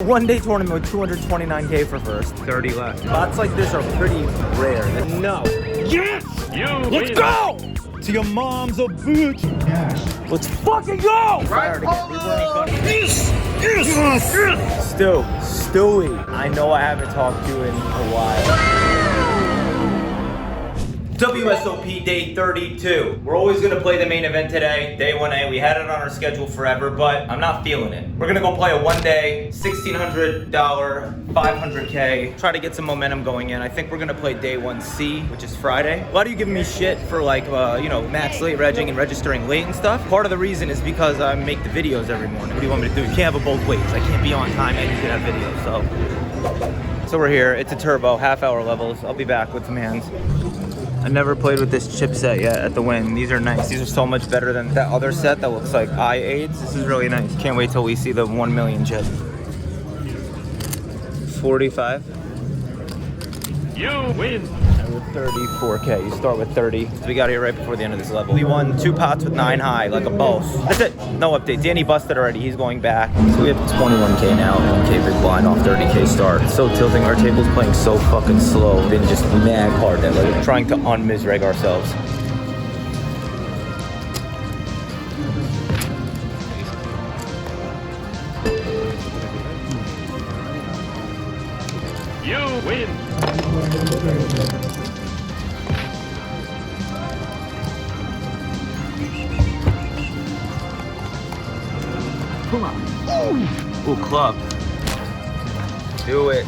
One-day tournament with 229K for first. 30 left. Spots like this are pretty rare. No. Yes! Let's go! To your mom's a bitch. Cash. Let's fucking go! Right, Yes! Yes! Yes! Stewie. I know I haven't talked to you in a while. WSOP day 32. We're always gonna play the main event today, day 1A. We had it on our schedule forever, but I'm not feeling it. We're gonna go play a one-day, $1,600, 500K. Try to get some momentum going in. I think we're gonna play day 1C, which is Friday. A lot of you giving me shit for like, max late regging and registering late and stuff. Part of the reason is because I make the videos every morning. What do you want me to do? You can't have it both ways. I can't be on time and you can have videos, so we're here. It's a turbo, half-hour levels. I'll be back with some hands. I never played with this chipset yet at the Wynn. These are nice. These are so much better than that other set that looks like eye aids. This is really nice. Can't wait till we see the 1 million chip. 45. You win. With 34K. You start with 30. So we got here right before the end of this level. We won 2 pots with 9 high, like a boss. That's it. No update. Danny busted already. He's going back. So we have 21K now. 1K big blind off 30K start. So tilting. Our table's playing so fucking slow. Been just mad hard that we're trying to unmisreg ourselves. You win. Come on. Ooh, club. Do it.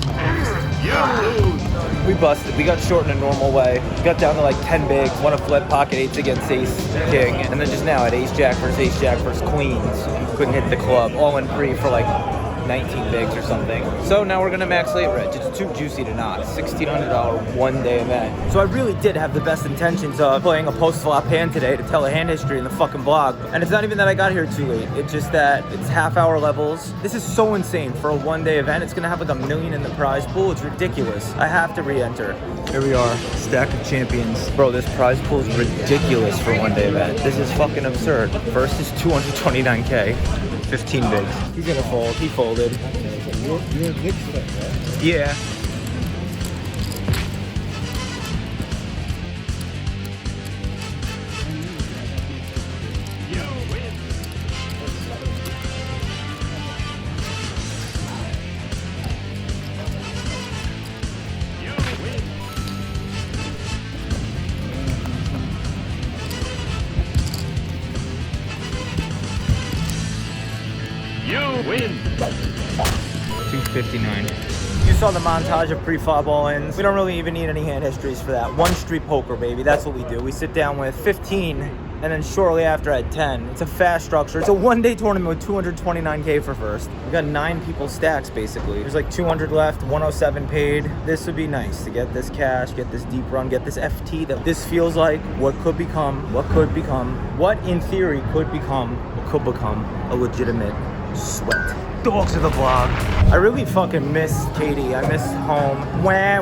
You lose. We busted. We got short in a normal way. We got down to like 10 bigs. Won a flip, pocket eights against ace king. And then just now at ace jack versus queens. Couldn't hit the club. All in free for like 19 bigs or something. So now we're gonna max late reg. It's too juicy to not. $1,600 one-day event. So I really did have the best intentions of playing a post-flop hand today to tell a hand history in the fucking blog. And it's not even that I got here too late. It's just that it's half-hour levels. This is so insane for a one-day event. It's gonna have like 1 million in the prize pool. It's ridiculous. I have to re-enter. Here we are, stack of champions. Bro, this prize pool is ridiculous for a one-day event. This is fucking absurd. First is 229K. 15 bigs. He's gonna fold. He folded. You're a big foot, right? Yeah. You win. You win. You win. 259. You saw the montage of pre-flop all-ins. We don't really even need any hand histories for that. One street poker, baby. That's what we do. We sit down with 15, and then shortly after at 10. It's a fast structure. It's a one-day tournament with 229K for first. We got 9 people's stacks, basically. There's like 200 left, 107 paid. This would be nice to get this cash, get this deep run, get this FT. That this feels like what could become, what in theory could become a legitimate sweat. Dogs of the vlog. I really fucking miss Katie. I miss home. Wah,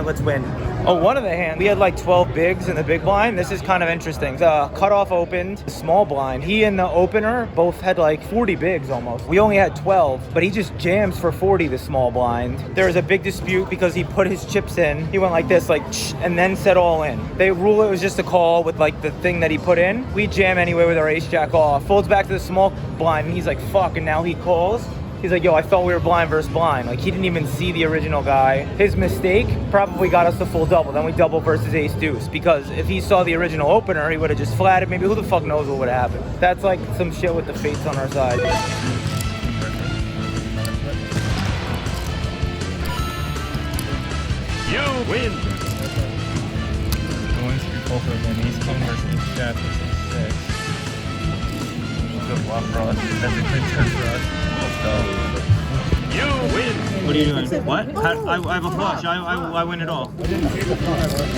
let's win. Oh, one of the hands, we had like 12 bigs in the big blind. This is kind of interesting. The cutoff opened, small blind. He and the opener both had like 40 bigs almost. We only had 12, but he just jams for 40, the small blind. There was a big dispute because he put his chips in. He went like this, like, and then said all in. They rule it was just a call with like the thing that he put in. We jam anyway with our ace jack off. Folds back to the small blind and he's like, fuck, and now he calls. He's like, yo, I thought we were blind versus blind. Like, he didn't even see the original guy. His mistake probably got us the full double. Then we double versus ace deuce. Because if he saw the original opener, he would have just flatted. Maybe who the fuck knows what would have happened. That's like some shit with the fates on our side. You win. Going through poker again. Ace king versus ace jack versus 6. Good luck for us. That's a good turn for us. You win. What are you doing? What? I have a flush. I win it all.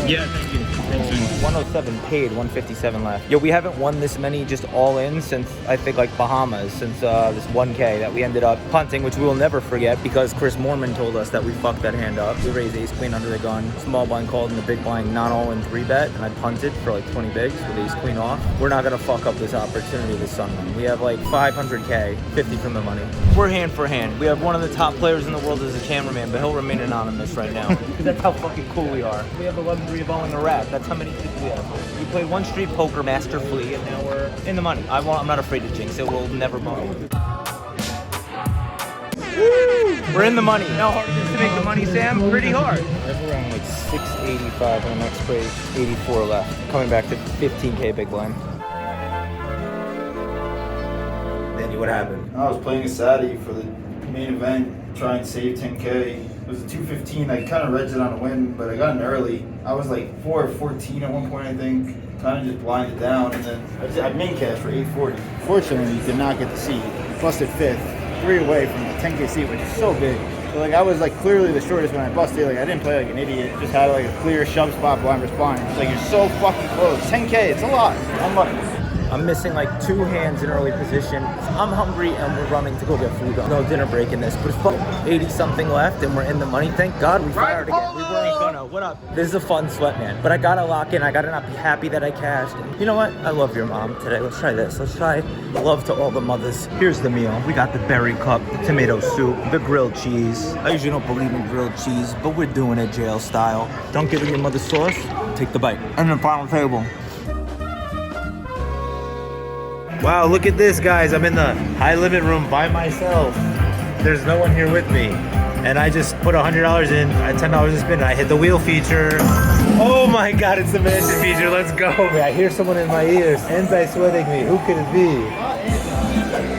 Yeah, thank you. 107 paid, 157 left. Yo, we haven't won this many just all in since I think like Bahamas, since this 1K that we ended up punting, which we will never forget because Chris Moorman told us that we fucked that hand up. We raised ace queen under the gun, small blind called in the big blind, not all in 3-bet, and I punted for like 20 bigs with ace queen off. We're not gonna fuck up this opportunity this Sunday. We have like 500K, 50 from the money. We're hand for hand. We have one of the top players in the world as a cameraman, but he'll remain anonymous right now because that's how fucking cool we are. We have 11-3 ball in the rack. That's how many people we have. We played one street poker masterfully, and now we're in the money. I'm not afraid to jinx it. We'll never bump. Woo! We're in the money. How hard is it to make the money, Sam? Pretty hard. I have around like 685 on the next page, 84 left. Coming back to 15K big blind. Danny, what happened? I was playing a Saturday for the main event, trying to save 10K. It was a 215. I kind of read it on a win, but I got in early. I was like 4 or 14 at one point, I think. Kind of just blinded down, and then I main cash for 840. Fortunately, did not get the seat. Busted fifth, 3 away from the 10K seat, which is so big. So like I was like clearly the shortest when I busted. Like I didn't play like an idiot. Just had like a clear shove spot blind versus blind. It's like you're so fucking close. 10K, it's a lot. Unlucky. I'm missing like 2 hands in early position. I'm hungry and we're running to go get food. No dinner break in this, but it's 80 something left and we're in the money. Thank God we fired again. We weren't gonna. What up? This is a fun sweat, man. But I gotta lock in. I gotta not be happy that I cashed. You know what? I love your mom today. Let's try this. Let's try love to all the mothers. Here's the meal. We got the berry cup, the tomato soup, the grilled cheese. I usually don't believe in grilled cheese, but we're doing it jail style. Don't give her your mother's sauce. Take the bite. And the final table. Wow, look at this, guys. I'm in the high limit room by myself. There's no one here with me. And I just put $100 in, at $10 a spin. I hit the wheel feature. Oh my God, it's the mansion feature. Let's go. I hear someone in my ears, anti-sweating me. Who could it be?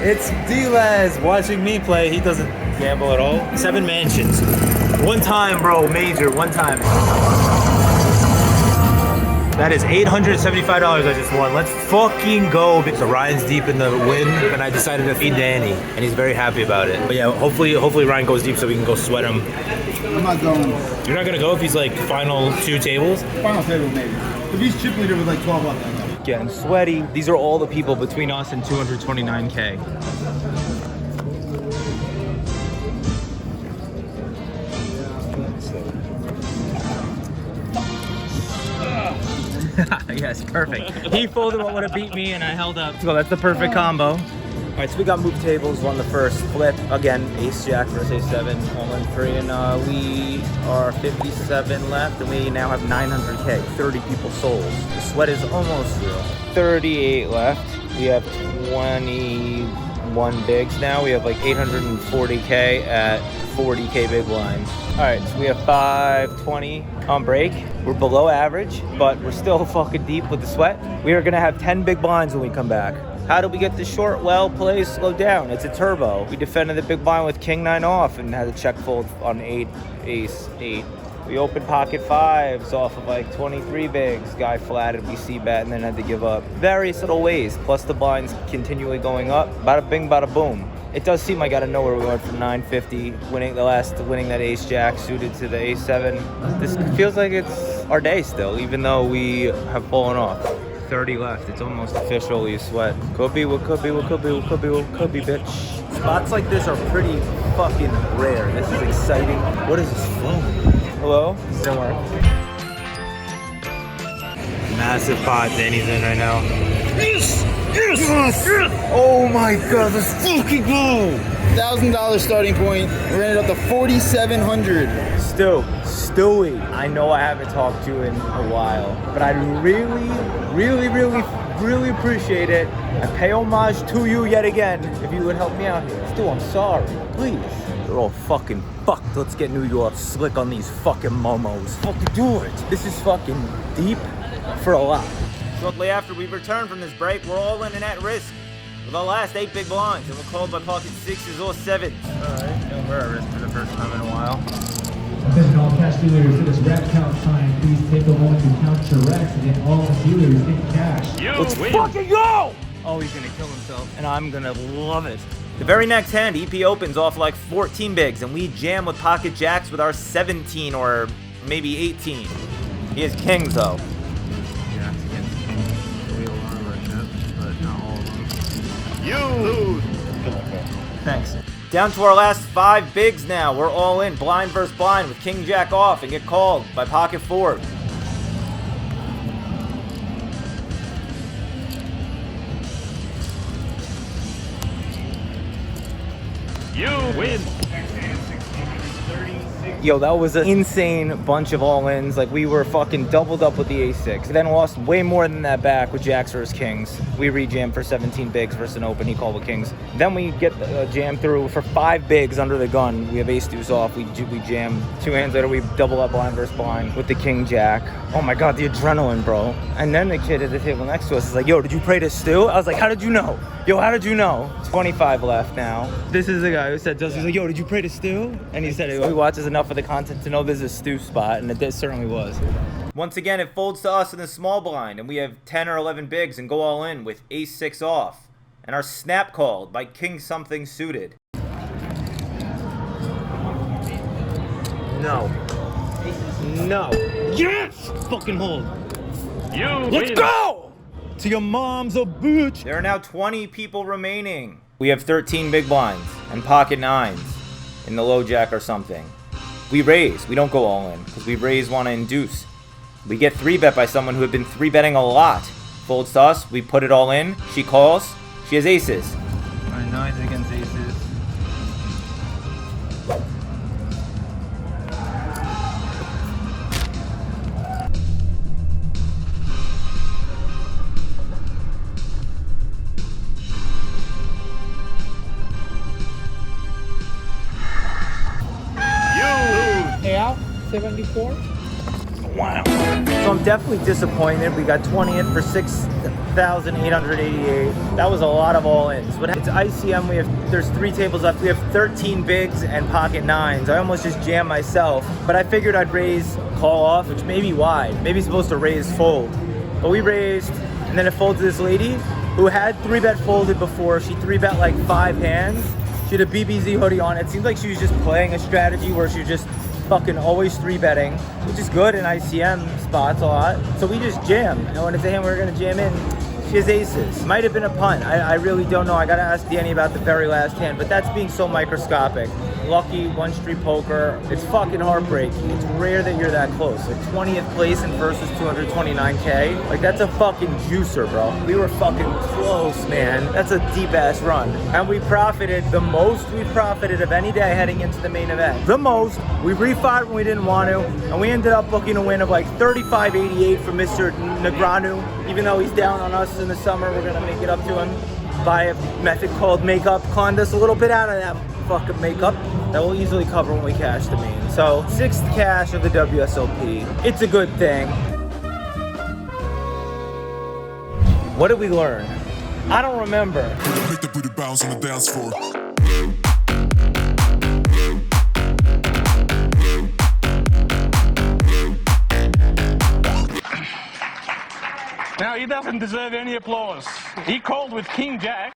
It's D-Laz watching me play. He doesn't gamble at all. 7 mansions. One time, bro, major, one time. That is $875 I just won. Let's fucking go. So Ryan's deep in the win, and I decided to feed Danny, and he's very happy about it. But yeah, hopefully Ryan goes deep so we can go sweat him. I'm not going. You're not gonna go if he's like final 2 tables? Final table maybe. If he's chip leader with like 12 up, then no. Getting sweaty. These are all the people between us and 229K. Yes, perfect. He folded what would have beat me and I held up. So that's the perfect combo. All right, so we got move tables, won the first flip. Again, ace jack versus ace 7, all in 3, and we are 57 left, and we now have 900K, 30 people sold. The sweat is almost zero. 38 left. We have 21 bigs now. We have like 840K at 40K big blinds. All right, so we have 520 on break. We're below average, but we're still fucking deep with the sweat. We are gonna have 10 big blinds when we come back. How did we get this short? Well, play slow down. It's a turbo. We defended the big blind with king 9 off and had a check fold on 8, ace 8. We opened pocket 5s off of like 23 bigs. Guy flatted, we see-bet, and then had to give up. Various little ways, plus the blinds continually going up. Bada bing, bada boom. It does seem like out of nowhere we went from 950, winning that ace jack suited to the ace 7. This feels like it's our day still, even though we have fallen off. 30 left. It's almost official. You sweat. Could be, what could be, what could be, what could be, what could be, bitch. Spots like this are pretty fucking rare. This is exciting. What is this phone? Hello? This didn't work. Massive pot Danny's in right now. Yes! Yes! Yes! Oh my God, let's fucking go! $1,000 starting point. We're ended up to 4,700. Stewie, I know I haven't talked to you in a while, but I really appreciate it. I pay homage to you yet again. If you would help me out here. Stu, I'm sorry. Please. They're all fucking fucked. Let's get New York slick on these fucking momos. Fucking do it. This is fucking deep for a lot. Shortly after we return from this break, we're all in and at risk with our last 8 big blinds, and we're called by pocket 6s or 7s. Alright, we're at risk for the first time in a while. Attention all cash dealers, it is rack count time. Please take a moment to count your racks and get all dealers in cash. Let's fucking go! Oh, he's gonna kill himself, and I'm gonna love it. The very next hand, EP opens off like 14 bigs, and we jam with pocket jacks with our 17 or maybe 18. He has kings though. You lose. Thanks. Down to our last 5 bigs now. We're all in, blind versus blind, with king jack off and get called by pocket 4. You win. Yo, that was an insane bunch of all-ins. Like, we were fucking doubled up with the A6. Then lost way more than that back with jacks versus kings. We re-jammed for 17 bigs versus an open. He called with kings. Then we get jammed through for 5 bigs under the gun. We have ace deuce off. We jam. 2 hands later, we double up blind versus blind with the king jack. Oh my God, the adrenaline, bro. And then the kid at the table next to us is like, yo, did you pray to Stu? I was like, how did you know? Yo, how did you know? 25 left now. This is the guy who said, he's like, yo, did you pray to Stu? And he said, he watches enough of the content to know there's a Stu spot, and it certainly was. Once again, it folds to us in the small blind, and we have 10 or 11 bigs and go all in with ace 6 off. And our snap called by king something suited. No. No. Yes! Fucking hold. You Let's win. go! To your mom's a bitch. There are now 20 people remaining. We have 13 big blinds and pocket 9s in the low jack or something. We raise. We don't go all in because we raise, want to induce. We get 3-bet by someone who had been 3-betting a lot. Folds to us. We put it all in. She calls. She has aces. My 9s against aces. Payout 74. Wow. So I'm definitely disappointed. We got 20 in for 6,888. That was a lot of all-ins. But it's ICM. There's 3 tables left. We have 13 bigs and pocket 9s. I almost just jammed myself, but I figured I'd raise, call off, which may be wide. Maybe supposed to raise, fold. But we raised, and then it folds to this lady who had 3-bet folded before. She 3-bet like 5 hands. She had a BBZ hoodie on. It seemed like she was just playing a strategy where she was just fucking always 3-betting, which is good in ICM spots a lot. So we just jam. And when it's a hand we're gonna jam in, she has aces. Might have been a punt. I really don't know. I gotta ask Danny about the very last hand, but that's being so microscopic. Lucky, 1-street poker. It's fucking heartbreaking. It's rare that you're that close. Like 20th place in versus 229K. Like that's a fucking juicer, bro. We were fucking close, man. That's a deep ass run. And we profited the most we profited of any day heading into the main event. The most. We refied when we didn't want to, and we ended up booking a win of like 35.88 for Mr. Negranu. Even though he's down on us in the summer, we're gonna make it up to him by a method called makeup. Conned us a little bit out of that fucking makeup that will easily cover when we cash the main. So 6th cash of the WSOP. It's a good thing. What did we learn? I don't remember. Make the booty bounce on the dance floor. Now, he doesn't deserve any applause. He called with king jack.